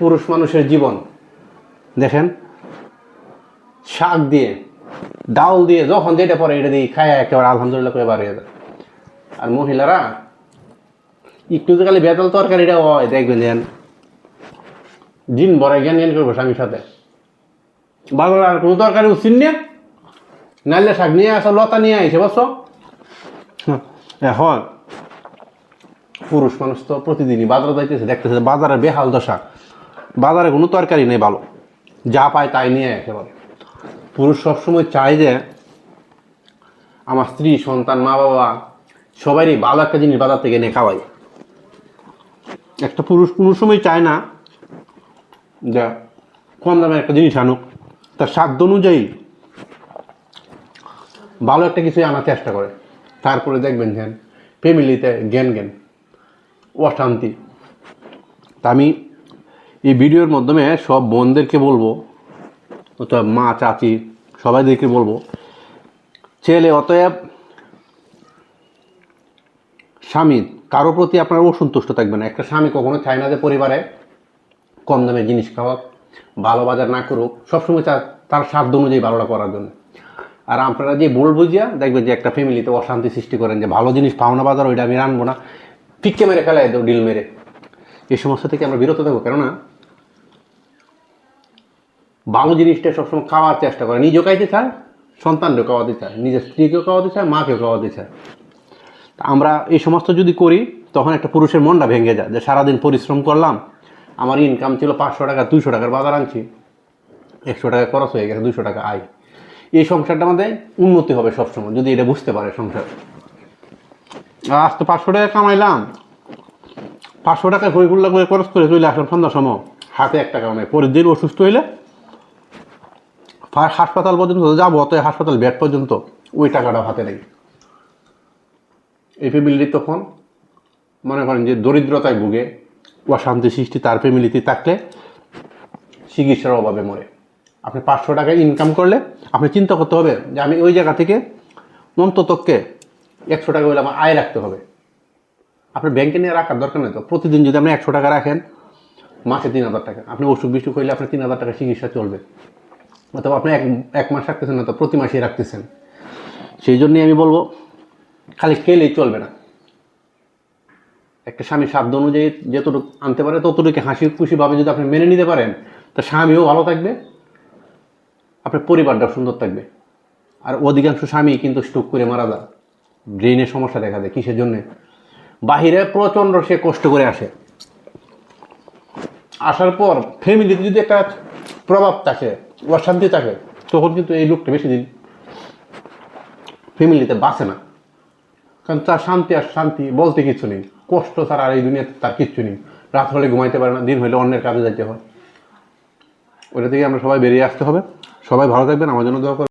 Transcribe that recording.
পুরুষ মানুষের জীবন দেখেন, শাক দিয়ে ডাল দিয়ে যখন যেটা পরে এটা দিয়ে খায় একেবারে আলহামদুলিল্লাহ করে বার হয়ে যায়। আর মহিলারা একটু যে খালি বেতাল তরকারিটা হয় দেখবেন যেন দিন ভরে জ্ঞান জ্ঞান করবো স্বামীর সাথে। বাজার আর কোনো তরকারি উচিত না, নাইলে শাক নিয়ে আসো, লতা নিয়ে আইসে বসো। এখন পুরুষ মানুষ তো প্রতিদিনই বাজারে যাইতেছে, দেখতেছে বাজারে বেহাল দশা, বাজারে কোনো তরকারি নেই ভালো, যা পায় তাই নিয়ে একেবারে। পুরুষ সবসময় চায় যে আমার স্ত্রী, সন্তান, মা বাবা সবারই ভালো একটা জিনিস বাজার থেকে এনে খাওয়াই। একটা পুরুষ কোনো সময় চায় না যে কম দামের একটা জিনিস আনুক, তার সাধ্য অনুযায়ী ভালো একটা কিছুই আনার চেষ্টা করে। তারপরে দেখবেন যে ফ্যামিলিতে জ্ঞান জ্ঞান অশান্তি। তা আমি এই ভিডিওর মাধ্যমে সব বোনদেরকে বলবো, অথবা মা চাচি সবাইদেরকে বলবো, ছেলে অতএব স্বামী কারো প্রতি আপনারা অসন্তুষ্ট থাকবেন না। একটা স্বামী কখনো চায় না যে পরিবারে কম দামে জিনিস খাওয়া, ভালো বাজার না করুক, সবসময় তার সাধ্য অনুযায়ী ভালোটা করার জন্য। আর আপনারা যে ভুল বুঝিয়া দেখবেন যে একটা ফ্যামিলিতে অশান্তি সৃষ্টি করেন, যে ভালো জিনিস পাও না বাজার, ওইটা আমি রানবো না, ফিক্কে মেরে ফেলাই দেবো, ডিল মেরে। এই সমস্যা থেকে আমরা বিরত থাকবো। কেননা ভালো জিনিসটা সবসময় খাওয়ার চেষ্টা করে, নিজেও খাইতে চায়, সন্তানকেও খাওয়াতে চায়, নিজের স্ত্রীকেও খাওয়াতে চায়, মাকেও খাওয়াতে চায়। আমরা এই সমস্ত যদি করি তখন একটা পুরুষের মনটা ভেঙে যায় যে সারাদিন পরিশ্রম করলাম, আমার ইনকাম ছিল 500 টাকা, 200 টাকার বাজার আনছি, 100 টাকা খরচ হয়ে গেছে, 200 টাকা আয়। এই সংসারটা আমাদের উন্নতি হবে সবসময় যদি এটা বুঝতে পারে সংসার। আজ তো 500 টাকা কামাইলাম, 500 টাকা হইগুল্লা করে খরচ করে চলে আসলাম সন্ধ্যার সময়, হাতে 1 টাকাও নেই। পরের দিন অসুস্থ হইলে হাসপাতাল পর্যন্ত যাবো, অত হাসপাতাল বেড পর্যন্ত ওই টাকাটাও হাতে নেই। এই ফ্যামিলি তখন মনে করেন যে দরিদ্রতায় ভুগে, অশান্তি সৃষ্টি তার ফ্যামিলিতে থাকলে চিকিৎসার অভাবে মরে। আপনি 500 টাকা ইনকাম করলে আপনি চিন্তা করতে হবে যে আমি ওই জায়গা থেকে অন্ততকে 100 টাকা হলে আমার আয় রাখতে হবে। আপনি ব্যাংকে নিয়ে রাখার দরকার নেই তো। প্রতিদিন যদি আপনি 100 টাকা রাখেন, মাসে 3000 টাকা, আপনি অসুখ বিসুখ হইলে আপনার 3000 টাকা চিকিৎসা চলবে। অথবা আপনি এক মাস রাখতেছেন না তো প্রতি মাসেই রাখতেছেন। সেই জন্যই আমি বলবো খালি খেলেই চলবে না। একটা স্বামী সাধ্য অনুযায়ী যতটুকু আনতে পারে ততটুকু হাসি খুশিভাবে যদি আপনি মেনে নিতে পারেন, তা স্বামীও ভালো থাকবে, আপনার পরিবারটাও সুন্দর থাকবে। আর অধিকাংশ স্বামী কিন্তু স্ট্রোক করে মারা যায়, ব্রেনের সমস্যা দেখা দেয়। কিসের জন্যে? বাহিরে প্রচণ্ড সে কষ্ট করে আসে, আসার পর ফ্যামিলিতে যদি একটা প্রভাব থাকে, অশান্তি থাকে, তখন কিন্তু এই লোকটা বেশি দিন ফ্যামিলিতে বাঁচে না। কারণ তার শান্তি আর শান্তি বলতে কিছু নেই, কষ্ট ছাড়া আর এই দুনিয়াতে তার কিচ্ছু নেই। রাত হলে ঘুমাইতে পারে না, দিন হলে অন্যের কাজে যাইতে হয়। ওটা থেকে আমরা সবাই বেরিয়ে আসতে হবে। সবাই ভালো থাকবেন, আমার জন্য দোয়া করবেন।